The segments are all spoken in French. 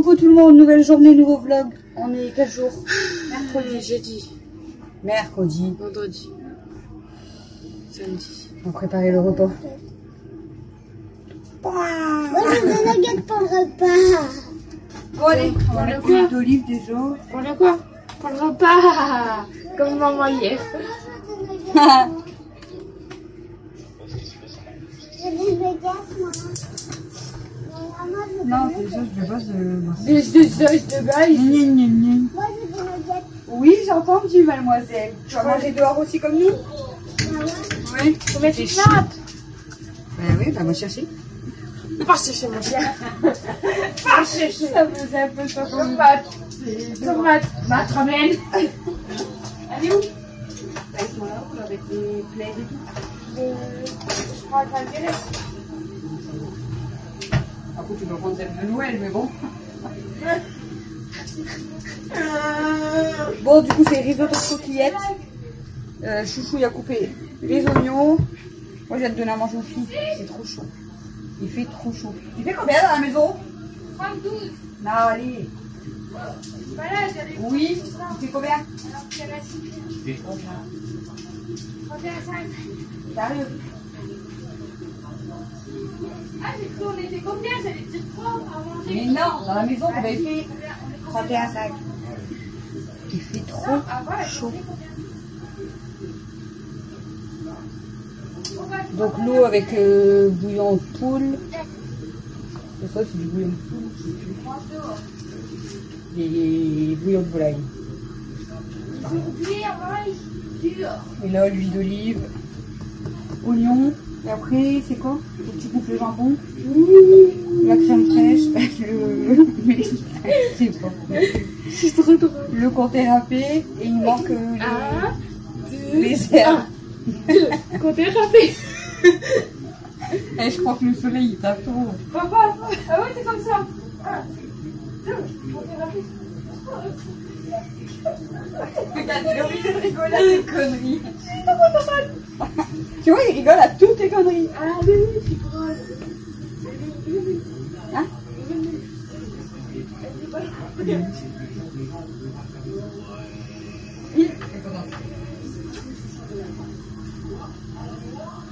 Coucou tout le monde, nouvelle journée, nouveau vlog. On est quel jour? Mercredi, jeudi. Mercredi. Vendredi. Samedi. On va préparer le repas. Moi je veux des nuggets pour le repas. Bon allez, on va mettre l'huile d'olive déjà. Pour le quoi? Pour le repas. Comme maman hier. J'ai des nuggets, moi. Non, c'est juste de base de... Des de bail. Moi j'ai des nuggets. Oui, j'ai entendu, mademoiselle. Tu vas manger dehors aussi comme nous? Oui. Faut mettre une nappe. Ben oui, va chercher. Pas chercher mon chien. Pas chercher. Ça faisait un peu ça comme Matt. Comme Matt. Matt, ramène. Elle est où? Ils sont là-haut avec les plaies et tout. Je prends le palmier. Après, tu peux prendre celle de Noël, mais bon. Bon, du coup, c'est risotto de coquillettes. Chouchou, il a coupé les oignons. Moi, je viens de donner à manger aux filles. C'est trop chaud. Il fait trop chaud. Tu fais combien dans la maison? 32. Non, allez. Voilà, j'avais. Oui, tu fais combien? Alors, tu as la cible. 31,5. Sérieux? Ah, j'ai cru on était combien? J'allais dire 3 à manger. Mais non, dans la maison, on avait fait 31,5. Il fait trop chaud. Donc l'eau avec bouillon de poule. Et ça, c'est du bouillon de poule, je sais plus. Et bouillon de volaille. Et là, l'huile d'olive, oignon. Et après, c'est quoi? Faut que tu coupes le jambon, la crème fraîche, c'est pas. C'est trop drôle. Le comté râpé, et il manque les herbes. 2. Quand t'es râpé. Et je crois que le soleil il tape trop. Papa. Ah ouais, c'est comme ça. 1, 2. Quand t'es râpé. Regarde, il a envie de rigoler à tes conneries. Tu vois, il rigole à toutes tes conneries. Ah oui, c'est drôle. Hein?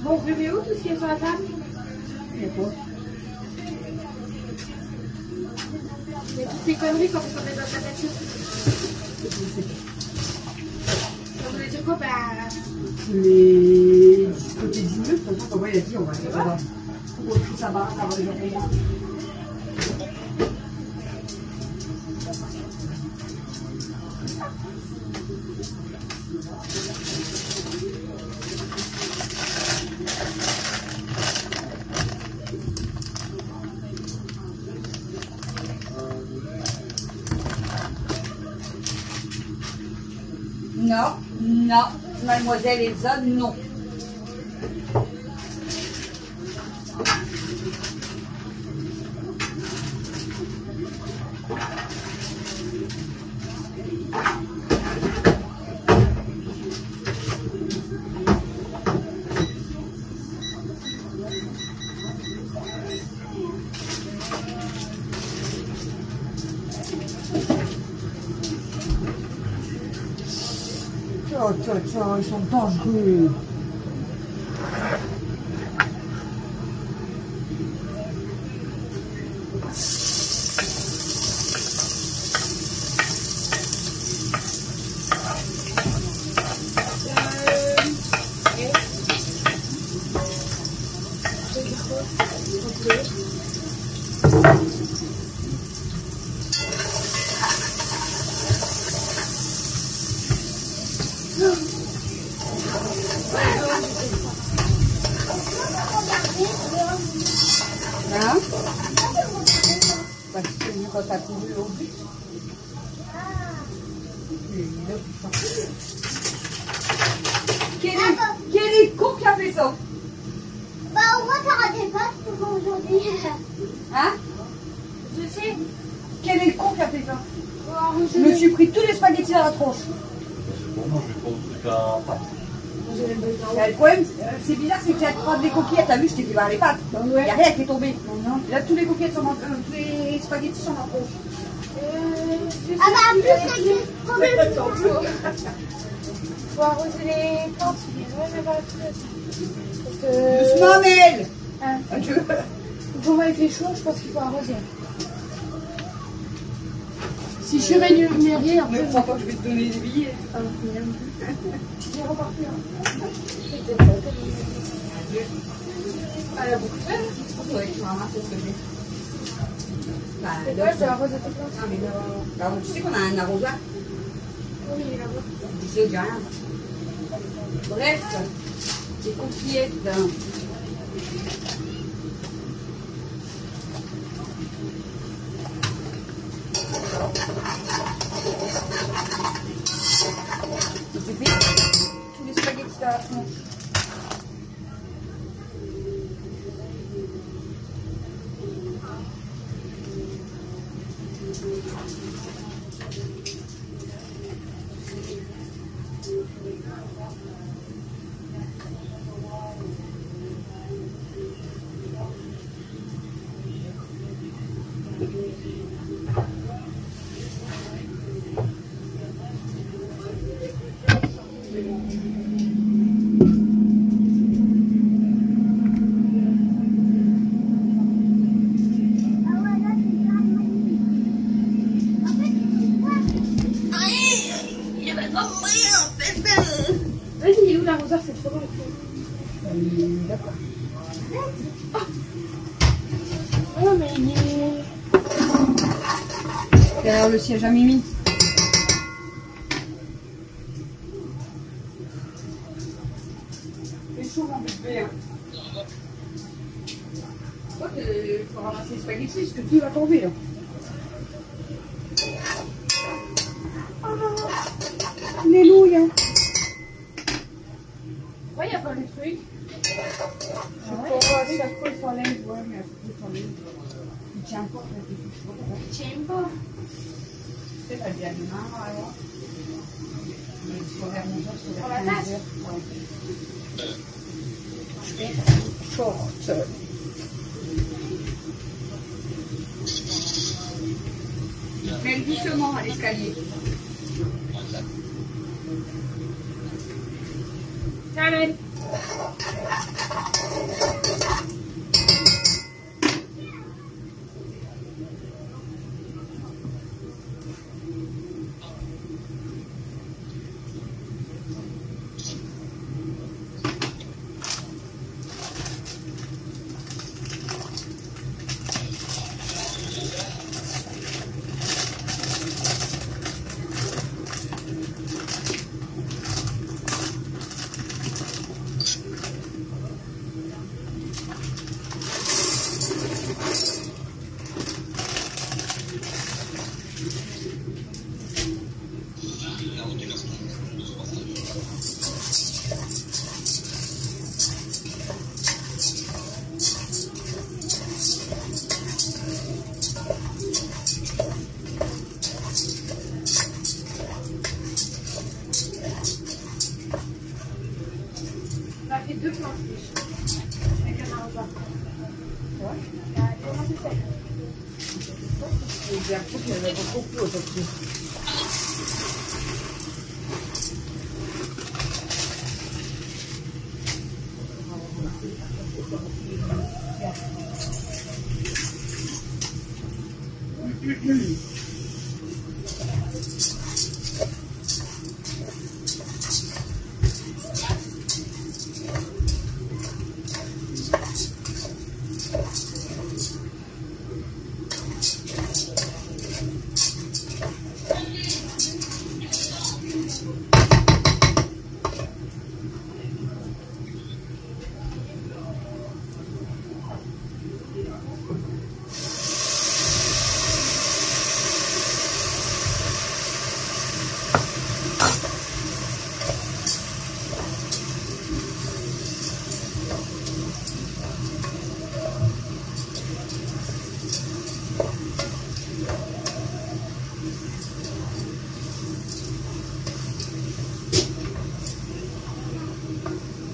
Bon, je le mets où tout ce qui est sur la table? Il y a quoi? Il y a toutes ces conneries quand on met dans ta nature. Ça voulait dire quoi? Bah. Les côtés d'immeuble, de toute façon, comme il a dit, on va faire ça. Ça va les gens. Non, non, mademoiselle Elsa, non. Ils sont dangereux. Hein? Parce que quand t'as couru au but. Quel est le con qui a fait ça? Bah au moins t'auras des pâtes pour aujourd'hui. Hein? Je sais. Quel est le con qui a fait ça? Oh, Je me suis pris tous les spaghettis dans la tronche. Bon, moi je vais prendre le truc à pâte. Le problème, c'est bizarre, c'est que tu as prendre des coquillettes. T'as vu, je t'ai fait voir les pâtes. Il n'y a rien qui est tombé. Là, tous les coquillettes sont dans, tous les spaghettis sont dans la tronche. Ah bah plus avec combien de temps? Faut arroser les plantes, mais ouais, mais voilà, parce que... Doucement, Mel. Hein. Adieu. Comment il fait chaud, je pense qu'il faut arroser. Si je suis rémunérée, en Ne fait, crois pas que je vais te donner des billets. je vais repartir. Elle a beaucoup de faire. Ouais, tu ramasses ce que j'ai. Bah, C'est quoi, je dois arroser tes plantes? non, mais là, tu sais qu'on a un arrosoir. Oui, il est là-bas. Tu sais déjà rien. Bref, des coquillettes. Il suffit tous les spaghettis dans la planche. Vas-y, il est où l'arroseur cette fois? D'accord. Oh, mais il est... Derrière le siège à Mimi. C'est chaud mon bébé. Hein. Toi, il faut ramasser les spaghettis parce que tout va tomber là. Alléluia. Ouais, il n'y a pas le truc. Je sais pas, chaque fois il s'enlève. Ouais, mais à chaque fois il s'enlève. Il tient pas. Il tient pas. C'est pas bien demain, alors. Mais sur vers 11h, sur vers Pour la 15h. tasse. Ouais. Short. Mais doucement à l'escalier. Allez. On a fait 2 planches avec un arrosoir. Ouais. Comment c'est fait? J'ai l'impression qu'il y en avait beaucoup aujourd'hui.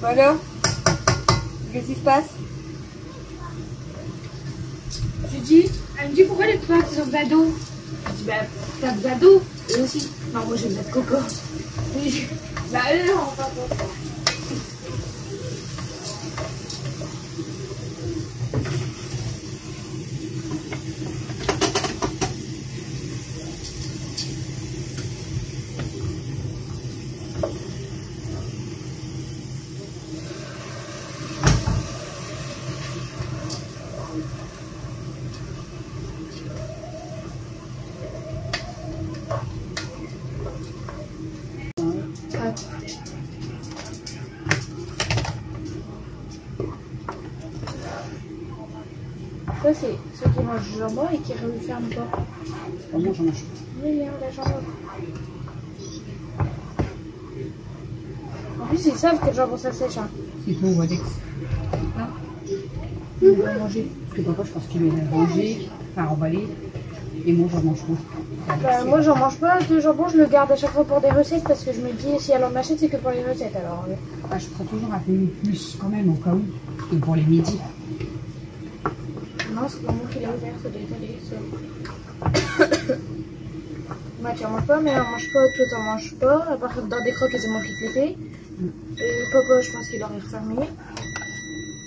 Voilà. Qu'est-ce qui se passe? Je dis, elle me dit pourquoi les plantes ils ont pas d'eau? dis, bah, t'as besoin d'eau? Eux aussi. Non, moi j'ai besoin de coco. Oui. Bah, eux, non, pas coco. Ça, c'est ceux qui mangent du jambon et qui ne referment pas. Moi, j'en mange. Oui, hein, la jambon. En plus, ils savent que le jambon, ça sèche. Hein. C'est tout, Wadex. Hein? Il va manger. Parce que papa, je pense qu'il est rangé, enfin emballé. Et moi, j'en mange pas. Bah, moi, j'en mange pas de jambon. Je le garde à chaque fois pour des recettes parce que je me dis, si elle en achète, c'est que pour les recettes. Alors, ah, je prends toujours un peu plus quand même, au cas où. Parce que pour les midis. non, c'est pas moi qui l'ai ouvert, ça doit être Alex. Moi, tu en manges pas, mais elle en mange pas, toi, t'en manges pas. À part dans des croques, c'est moi qui te l'ai fait. Et papa, je pense qu'il l'aurait refermé.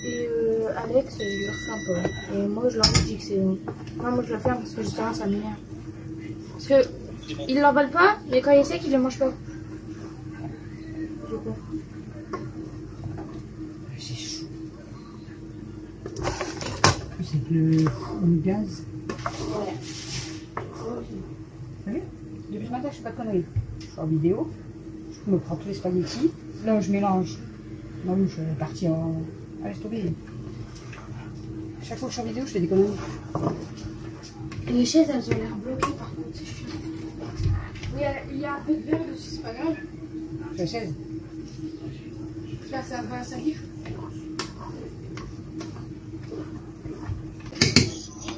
Et Alex, il le referme pas. Et moi, je leur dis que c'est. Non, moi, je le ferme parce que justement, ça m'énerve. Parce que il l'emballe pas, mais quand il est sec, il le mange pas. J'ai peur. C'est chaud. C'est le gaz. Ouais. Vous savez, depuis ce matin, je fais pas de conneries. Je suis en vidéo, je me prends tous les spaghettis. Là où je mélange. Non, je suis partie en. Allez, tomber. Chaque fois que je suis en vidéo, je fais des conneries. Et les chaises, elles ont l'air bloquées par contre, c'est chiant. Il y a un peu de verre dessus, c'est pas grave. La chaise. Là, ça va salir.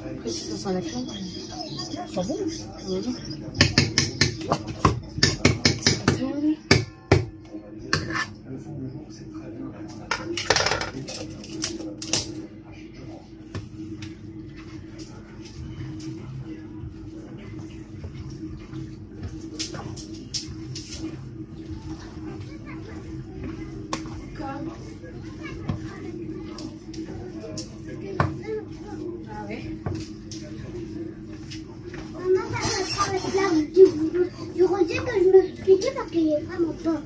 Après, si ça sent la crème. Ça sent bon. Oui. Du rosé que je me suis piqué parce qu'il est vraiment pas.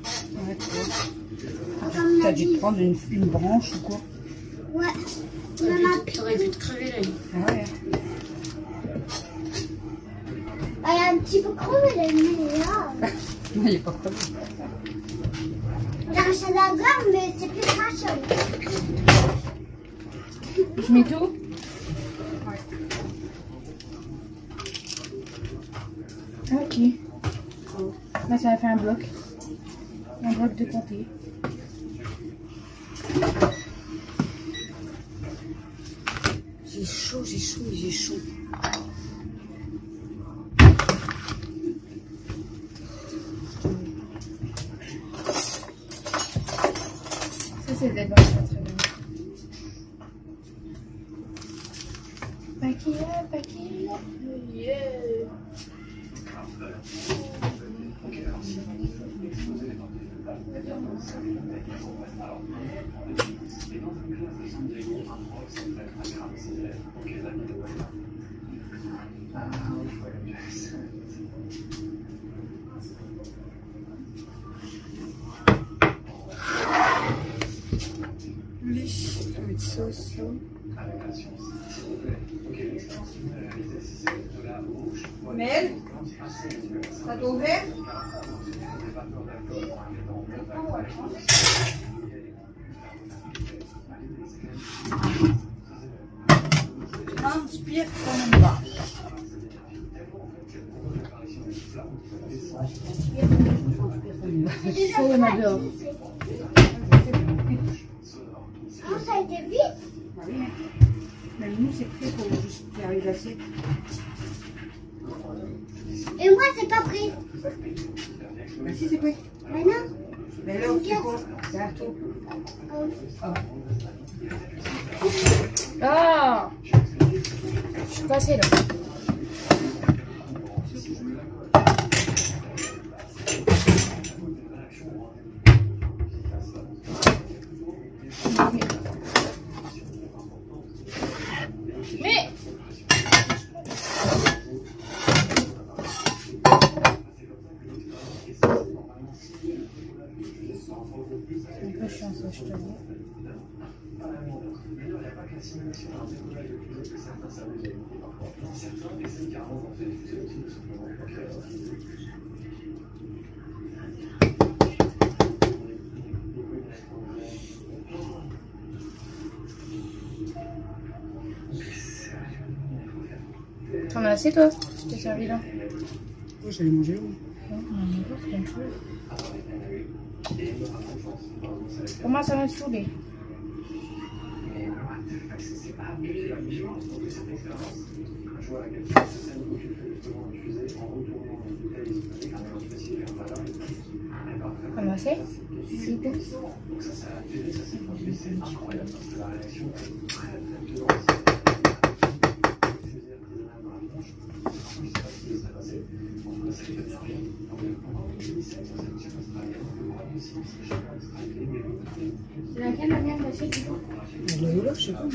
T'as dû te prendre une branche ou quoi? Ouais. T'aurais dû te crever l'œil. Ah ouais. Il y a un petit peu crevé là, mais là. Non, il n'y a pas de problème. J'ai arraché la gomme, mais c'est plus craché. Je mets tout. Ok. Là, ça va faire un bloc. Un bloc de comté. J'ai chaud, j'ai chaud. Ça, c'est d'abord très bien. Paquilla. Yeah. Je vais mettre sauce. Mel, ça t'a ouvert? Inspire comme on va. Ça, on adore. Non, ça a été vite. Ah oui, mais nous c'est prêt pour juste faire les assiettes. Et moi, c'est pas prêt. Mais si c'est prêt. Mais non. Mais là, c'est quoi? C'est un retour. Ah! Je suis passée là. Mais c'est un peu chiant ça, je te dis. T'en as assez toi? Je t'ai servi là. Ouais, j'allais manger l'eau. Comment ça va me saouler? Comment c'est? C'est laquelle la mienne d'assiette du coup? La violette, je sais pas.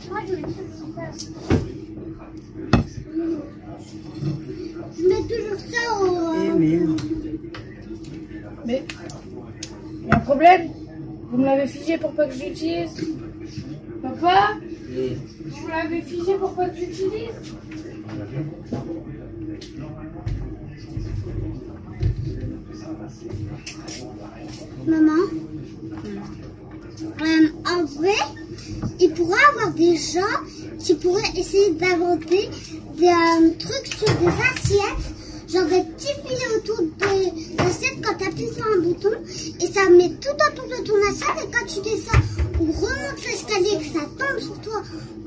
Moi, je mets toujours ça au... Mais il y a un problème? Vous me l'avez figé pour pas que je l'utilise? Papa? Vous me l'avez figé pour pas que j'utilise? Maman, en vrai, il pourrait avoir des gens qui pourraient essayer d'inventer des trucs sur des assiettes, genre des petits filets autour de l'assiette quand tu appuies sur un bouton et ça met tout autour de ton assiette et quand tu descends ou remontes l'escalier que ça tombe sur toi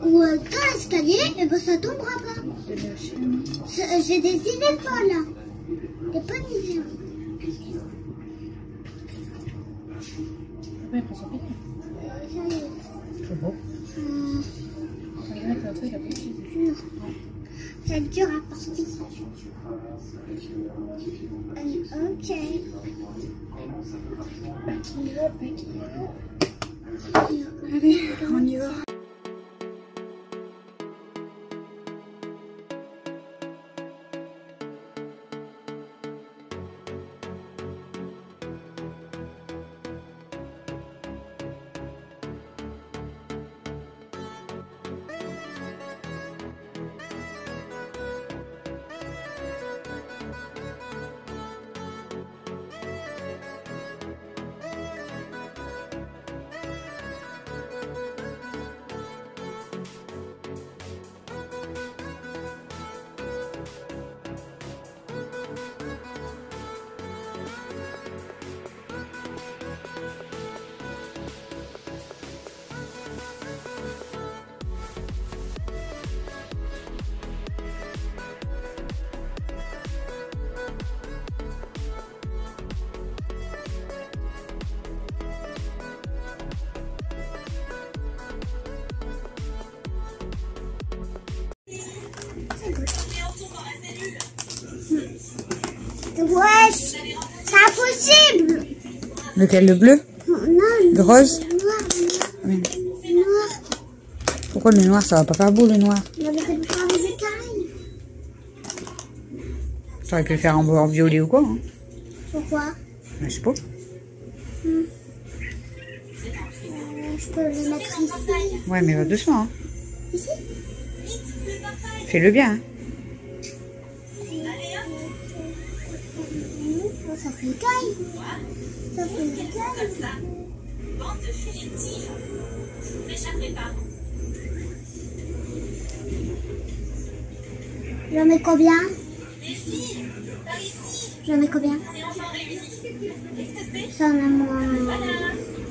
ou dans l'escalier, et ben ça tombera pas. J'ai des idées folles là. Des bonnes idées. Papa, il prend son pied. C'est bon. Regarde, le truc, il a pas utilisé. C'est dur à porter. Ok. Allez, on y va. Wesh, c'est impossible. Lequel, le bleu? Non, Le rose? le noir. Oui. Le noir. Pourquoi le noir? Ça va pas faire beau le noir. On aurait pu faire des écailles. J'aurais pu le faire en violet ou quoi, hein. Pourquoi? Je sais pas. Je peux le mettre ici. Ouais, mais va doucement, hein. Ici? Fais-le bien, hein. Ça fait écaille. Ça fait écaille. Bande de furtifs. Vous n'échapperez pas. J'en mets combien? Les filles, par ici, J'en mets combien? on est enfin réunis. Qu'est-ce que c'est? Ça en a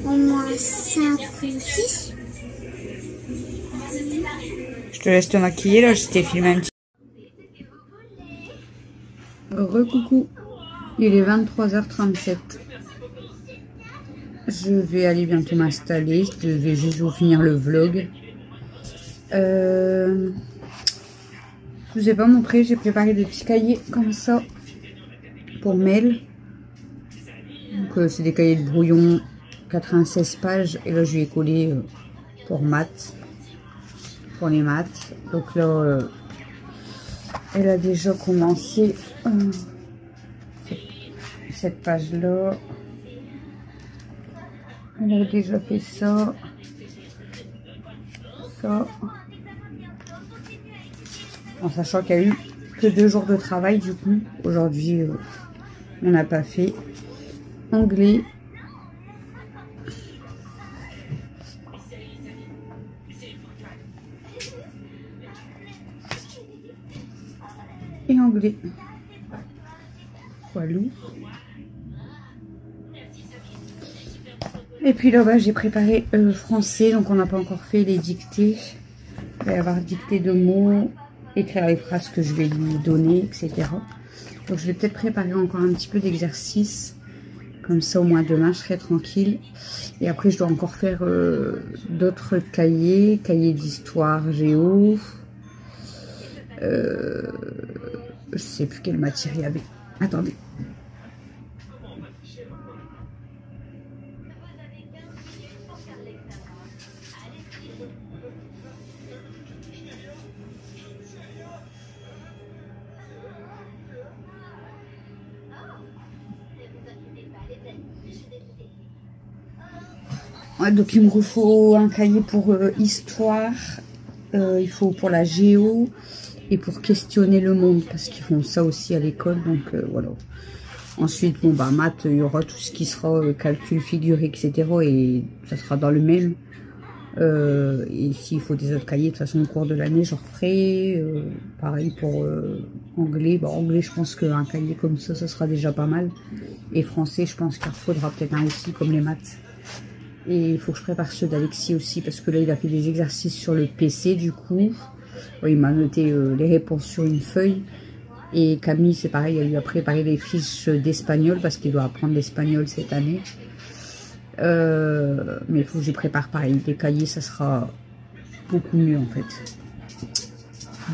au moins 5 ou 6. On va se séparer. Je te laisse te maquiller, là, je t'ai filmé un petit. Recoucou. Il est 23h37. je vais aller bientôt m'installer. Je vais juste vous finir le vlog. Je vous ai pas montré, j'ai préparé des petits cahiers comme ça pour Mel. Donc c'est des cahiers de brouillon 96 pages et là je lui ai collé pour maths, pour les maths. Donc là elle a déjà commencé cette page là. Elle a déjà fait ça, en sachant qu'il y a eu que 2 jours de travail du coup. Aujourd'hui on n'a pas fait. Anglais. Et anglais. Voilà. Et puis là-bas, j'ai préparé français, donc on n'a pas encore fait les dictées. Il va y avoir dictée de mots, écrire les phrases que je vais lui donner, etc. Donc je vais peut-être préparer encore un petit peu d'exercice. Comme ça, au moins demain, je serai tranquille. Et après, je dois encore faire d'autres cahiers. Cahiers d'histoire, géo. Je sais plus quelle matière il y avait. Attendez. Ouais, donc il me faut un cahier pour histoire, il faut pour la géo et pour questionner le monde parce qu'ils font ça aussi à l'école, donc voilà. Ensuite, bon bah maths, il y aura tout ce qui sera calcul, figure, etc. et ça sera dans le même. Et s'il faut des autres cahiers, de toute façon au cours de l'année, j'en referai. Pareil pour anglais. Bah, anglais, je pense qu'un cahier comme ça sera déjà pas mal. Et français, je pense qu'il faudra peut-être un aussi, comme les maths. Et il faut que je prépare ceux d'Alexis aussi, parce que là, il a fait des exercices sur le PC, du coup. Il m'a noté les réponses sur une feuille. Et Camille, c'est pareil, elle lui a préparé les fiches d'espagnol, parce qu'il doit apprendre l'espagnol cette année. Mais il faut que je prépare pareil. Les cahiers, ça sera beaucoup mieux, en fait.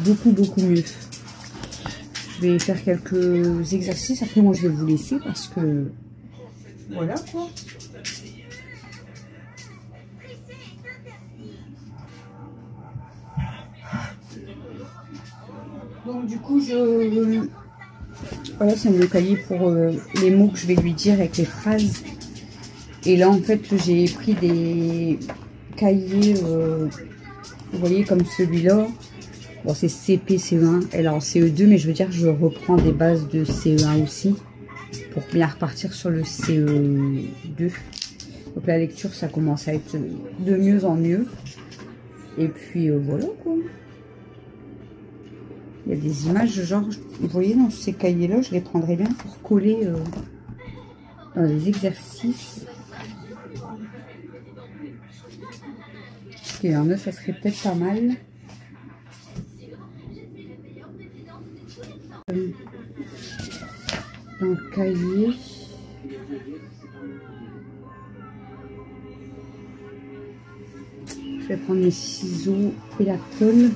Beaucoup mieux. Je vais faire quelques exercices. Après, moi, je vais vous laisser, parce que... Voilà, quoi. Donc du coup, voilà, c'est le cahier pour les mots que je vais lui dire avec les phrases. Et là, en fait, j'ai pris des cahiers, vous voyez, comme celui-là. Bon, c'est CP, CE1, elle est en CE2, mais je veux dire, je reprends des bases de CE1 aussi, pour bien repartir sur le CE2. Donc la lecture, ça commence à être de mieux en mieux. Et puis, voilà, quoi. Il y a des images, genre, vous voyez, dans ces cahiers-là, je les prendrais bien pour coller dans les exercices. Il y en a, ça serait peut-être pas mal. Dans le cahier. Je vais prendre mes ciseaux et la colle.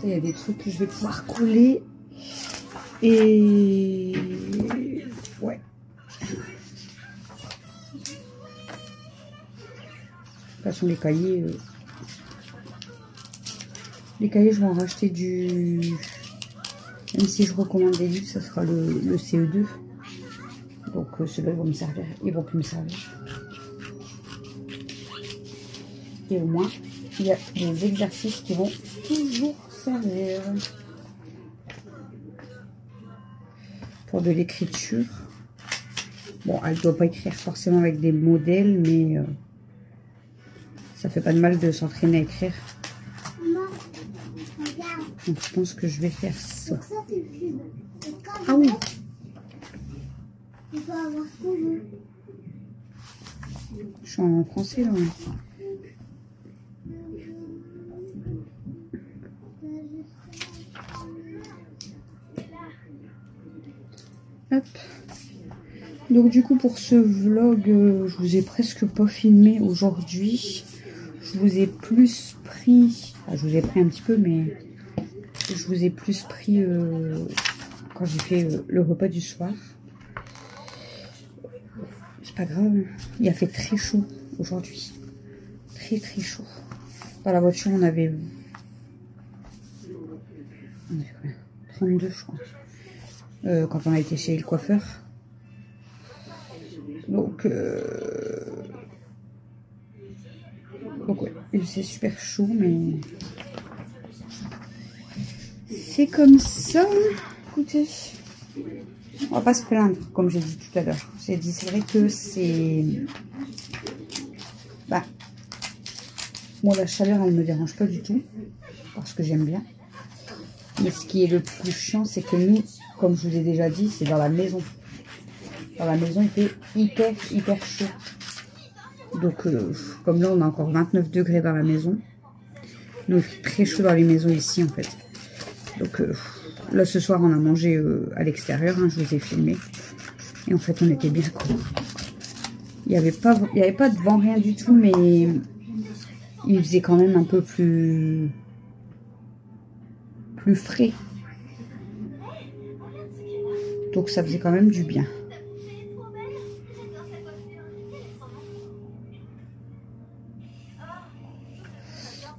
Il y a des trucs que je vais pouvoir coller. Et ouais. De toute façon, les cahiers, je vais en racheter du... Même si je recommande des livres, ça sera le CE2. Donc ceux-là, ils vont me servir. Ils vont plus me servir. Et au moins, il y a des exercices qui vont toujours servir. Pour de l'écriture. Bon, elle ne doit pas écrire forcément avec des modèles, mais ça fait pas de mal de s'entraîner à écrire. Donc je pense que je vais faire ça. Ah oui. Je suis en français là. Hop. Donc du coup pour ce vlog, je vous ai presque pas filmé aujourd'hui. Je vous ai plus pris, enfin, je vous ai pris un petit peu, mais je vous ai plus pris quand j'ai fait le repas du soir. C'est pas grave, il a fait très chaud aujourd'hui. Très très chaud. Dans la voiture on avait 32 je crois. Quand on a été chez le coiffeur. Donc ouais, c'est super chaud, mais c'est comme ça. Écoutez, on va pas se plaindre, comme j'ai dit tout à l'heure. J'ai dit, c'est vrai que c'est... Bah, moi la chaleur, elle me dérange pas du tout, parce que j'aime bien. Mais ce qui est le plus chiant, c'est que nous, comme je vous ai déjà dit, c'est dans la maison. Dans la maison, il fait hyper chaud. Donc, comme là, on a encore 29 degrés dans la maison. Nous, il fait très chaud dans les maisons ici, en fait. Donc, là, ce soir, on a mangé à l'extérieur. Hein, je vous ai filmé. Et en fait, on était bien, quoi. Il n'y avait pas de vent, rien du tout, mais il faisait quand même un peu plus frais. Donc, ça faisait quand même du bien.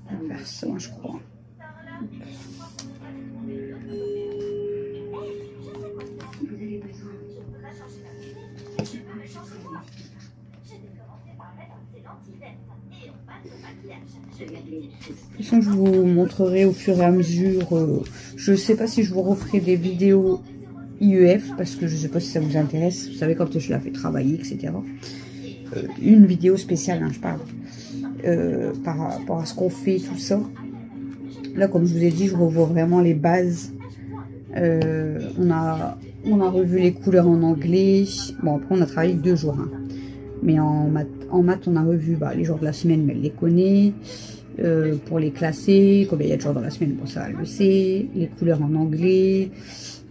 On va faire ça, je crois. De toute façon, je vous montrerai au fur et à mesure. Je ne sais pas si je vous referai des vidéos IEF, parce que je ne sais pas si ça vous intéresse. Vous savez, quand je la fais travailler, etc. Une vidéo spéciale, hein, je parle. Par rapport à ce qu'on fait, tout ça. Là, comme je vous ai dit, je revois vraiment les bases. On a revu les couleurs en anglais. Bon, après, on a travaillé 2 jours. Hein. Mais en maths, on a revu les jours de la semaine, mais elle les connaît. Pour les classer, combien il y a de jours dans la semaine, pour ça, elle le sait. Les couleurs en anglais.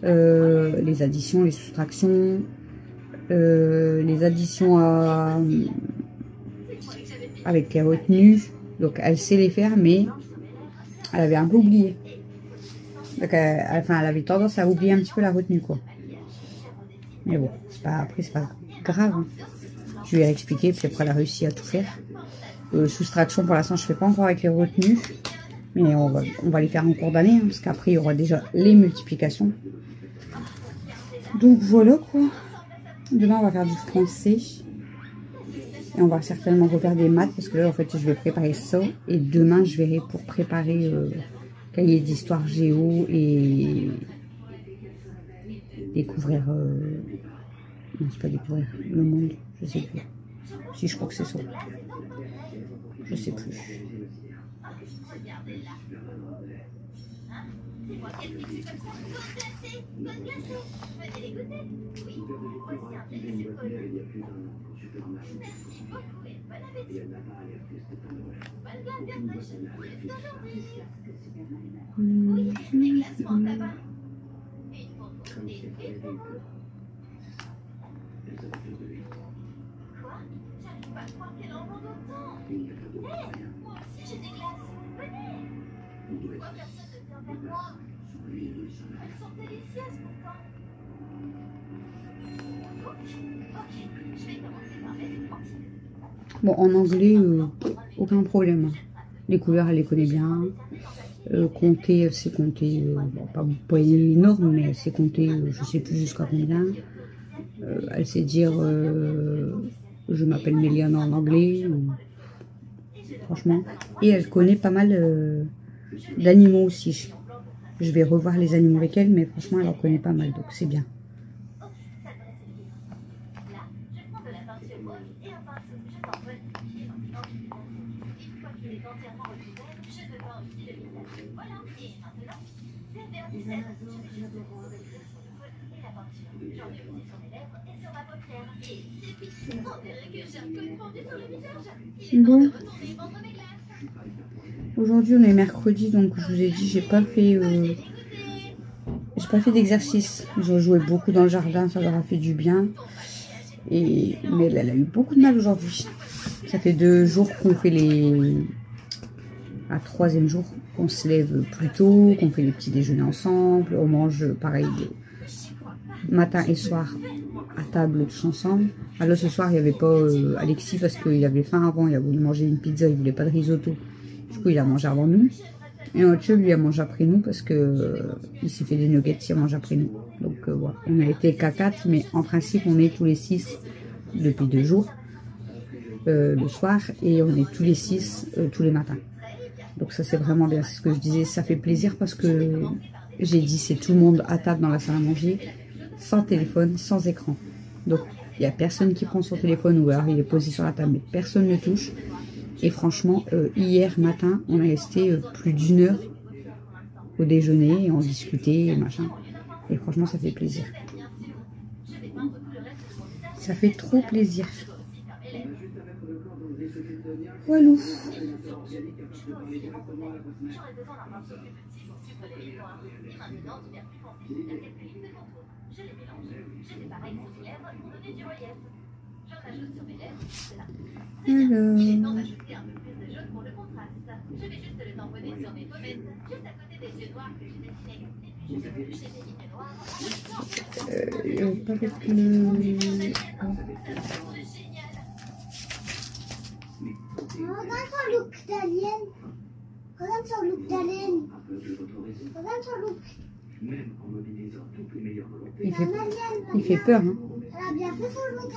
Les additions, les soustractions. Les additions avec les retenues. Donc, elle sait les faire, mais elle avait un peu oublié. Donc, elle avait tendance à oublier un petit peu la retenue, quoi. Mais bon, après, c'est pas grave. Hein. Je lui ai expliqué, puis après, elle a réussi à tout faire. Soustraction, pour l'instant, je fais pas encore avec les retenues. Mais on va les faire en cours d'année, hein, parce qu'après, il y aura déjà les multiplications. Donc, voilà, quoi. Demain, on va faire du français. Et on va certainement refaire des maths, parce que là, en fait, je vais préparer ça. Et demain, je verrai pour préparer cahier d'histoire géo et découvrir... non, c'est pas découvrir le monde, je sais plus. Si, je crois que c'est ça. Je sais plus. Bon, en anglais, aucun problème. Les couleurs, elle les connaît bien. Compter, c'est compter, bon, pas énorme, mais c'est compter, je sais plus jusqu'à combien. Elle sait dire, je m'appelle Méliane en anglais. Franchement. Et elle connaît pas mal d'animaux aussi. Je vais revoir les animaux avec elle, mais franchement, elle en connaît pas mal, donc c'est bien. Bon. Aujourd'hui on est mercredi, donc je vous ai dit j'ai pas j'ai pas fait d'exercice. Ils ont joué beaucoup dans le jardin, ça leur a fait du bien. Mais elle a eu beaucoup de mal aujourd'hui. Ça fait 2 jours qu'on fait à 3e jour, qu'on se lève plus tôt, qu'on fait les petits déjeuners ensemble. On mange pareil matin et soir à table tous ensemble. Alors ce soir il n'y avait pas Alexis parce qu'il avait faim avant, il a voulu manger une pizza, il voulait pas de risotto. Du coup il a mangé avant nous. Et Mathieu lui a mangé après nous parce que il s'est fait des nuggets, il a mangé après nous. Donc voilà, on a été qu'à 4, mais en principe on est tous les 6 depuis 2 jours le soir et on est tous les 6 tous les matins. Donc ça c'est vraiment bien, c'est ce que je disais, ça fait plaisir parce que j'ai dit c'est tout le monde à table dans la salle à manger, sans téléphone, sans écran. Donc il n'y a personne qui prend son téléphone ou alors il est posé sur la table mais personne ne touche. Et franchement, hier matin, on est resté plus d'1 heure au déjeuner et on discutait et machin. Et franchement, ça fait plaisir. Ça fait trop plaisir. Voilà. Pas avec le... Regarde son look d'alien. Regarde son look d'alien. Regarde son look. Il fait peur, hein. Elle a bien fait son look.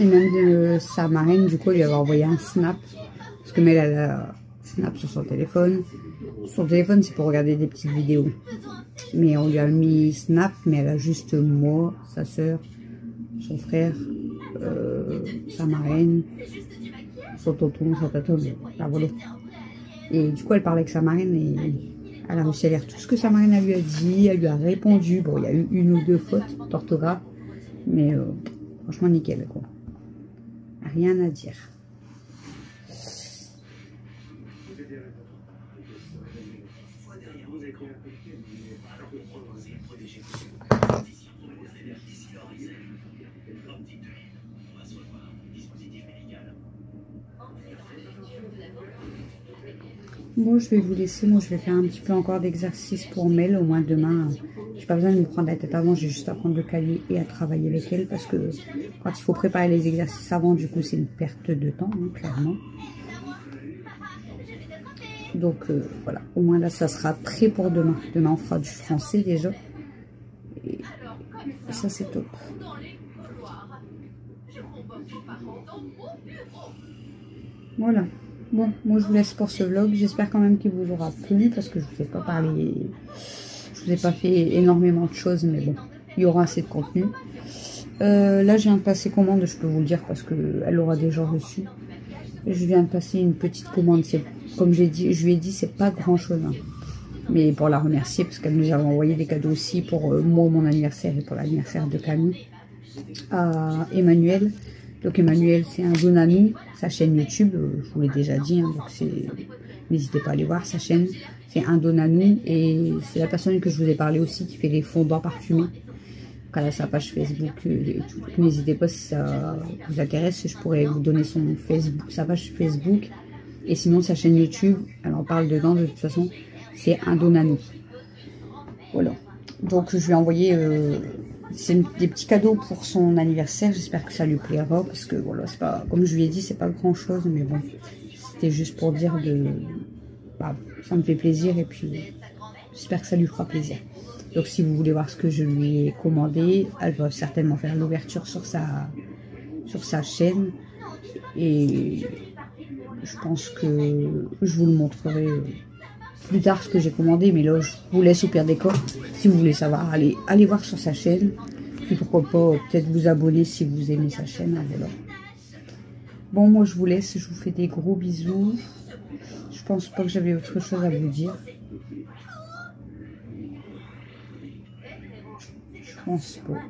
Et même sa marraine, du coup, lui avait envoyé un snap. Parce que Mel, elle a snap sur son téléphone. Son téléphone, c'est pour regarder des petites vidéos. Mais on lui a mis snap, mais elle a juste moi, sa soeur, son frère, sa marraine, son tonton, sa tata, la voilà. Et du coup, elle parlait avec sa marraine et elle a réussi à lire tout ce que sa marraine lui a dit. Elle lui a répondu. Bon, il y a eu 1 ou 2 fautes d'orthographe. Mais franchement, nickel, quoi. Rien à dire. Bon, je vais vous laisser. Moi, je vais faire un petit peu encore d'exercice pour Mel. Au moins demain, j'ai pas besoin de me prendre la tête avant. J'ai juste à prendre le cahier et à travailler avec elle. Parce que quand il faut préparer les exercices avant, du coup, c'est une perte de temps, hein, clairement. Donc, voilà. Au moins, là, ça sera prêt pour demain. Demain, on fera du français déjà. Et ça, c'est top. Voilà. Bon, moi je vous laisse pour ce vlog. J'espère quand même qu'il vous aura plu parce que je vous ai pas parlé, je vous ai pas fait énormément de choses, mais bon, il y aura assez de contenu. Là, je viens de passer commande, je peux vous le dire parce que elle l'aura déjà reçu. Je viens de passer une petite commande. C'est comme j'ai dit, je lui ai dit, c'est pas grand chose, hein. Mais pour la remercier parce qu'elle nous avait envoyé des cadeaux aussi pour moi, mon anniversaire et pour l'anniversaire de Camille à Emmanuel. Donc Emmanuel, c'est un don à nous, sa chaîne YouTube, je vous l'ai déjà dit, hein, donc n'hésitez pas à aller voir sa chaîne, c'est un don à nous, et c'est la personne que je vous ai parlé aussi qui fait les fondants parfumés. Donc elle a sa page Facebook et tout, n'hésitez pas si ça vous intéresse, je pourrais vous donner son Facebook, sa page Facebook, et sinon sa chaîne YouTube, elle en parle dedans de toute façon, c'est un don à nous. Voilà, donc je lui ai envoyé... c'est des petits cadeaux pour son anniversaire. J'espère que ça lui plaira parce que voilà, c'est pas, comme je lui ai dit, c'est pas grand chose, mais bon, c'était juste pour dire de, bah, ça me fait plaisir et puis j'espère que ça lui fera plaisir. Donc si vous voulez voir ce que je lui ai commandé, elle va certainement faire l'ouverture sur sa chaîne et je pense que je vous le montrerai plus tard ce que j'ai commandé, mais là je vous laisse au pire des cas. Si vous voulez savoir, allez voir sur sa chaîne. Puis pourquoi pas peut-être vous abonner si vous aimez sa chaîne. Hein, voilà. Bon, moi je vous laisse, je vous fais des gros bisous. Je pense pas que j'avais autre chose à vous dire. Je pense pas.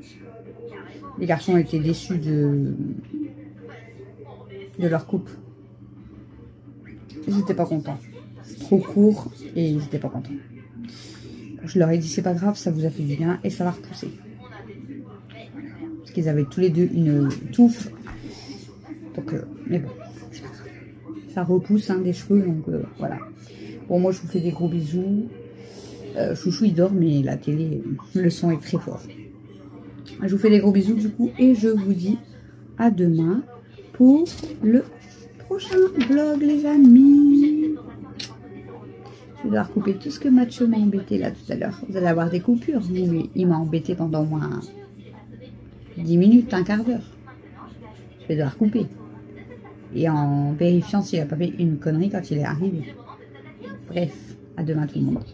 Les garçons étaient déçus de leur coupe. ils n'étaient pas contents. C'est trop court et ils n'étaient pas contents. Je leur ai dit c'est pas grave, ça vous a fait du bien et ça va repousser. Parce qu'ils avaient tous les deux une touffe. Donc, mais bon, c'est pas grave. Ça repousse hein, des cheveux, donc voilà. Bon, moi je vous fais des gros bisous. Chouchou il dort, mais la télé, le son est très fort. Je vous fais des gros bisous du coup et je vous dis à demain pour le prochain vlog les amis. Je vais devoir couper tout ce que Mathieu m'a embêté là tout à l'heure. Vous allez avoir des coupures, mais il m'a embêté pendant au moins 10 minutes, un quart d'heure. Je vais devoir couper. Et en vérifiant s'il n'a pas fait une connerie quand il est arrivé. Bref, à demain tout le monde.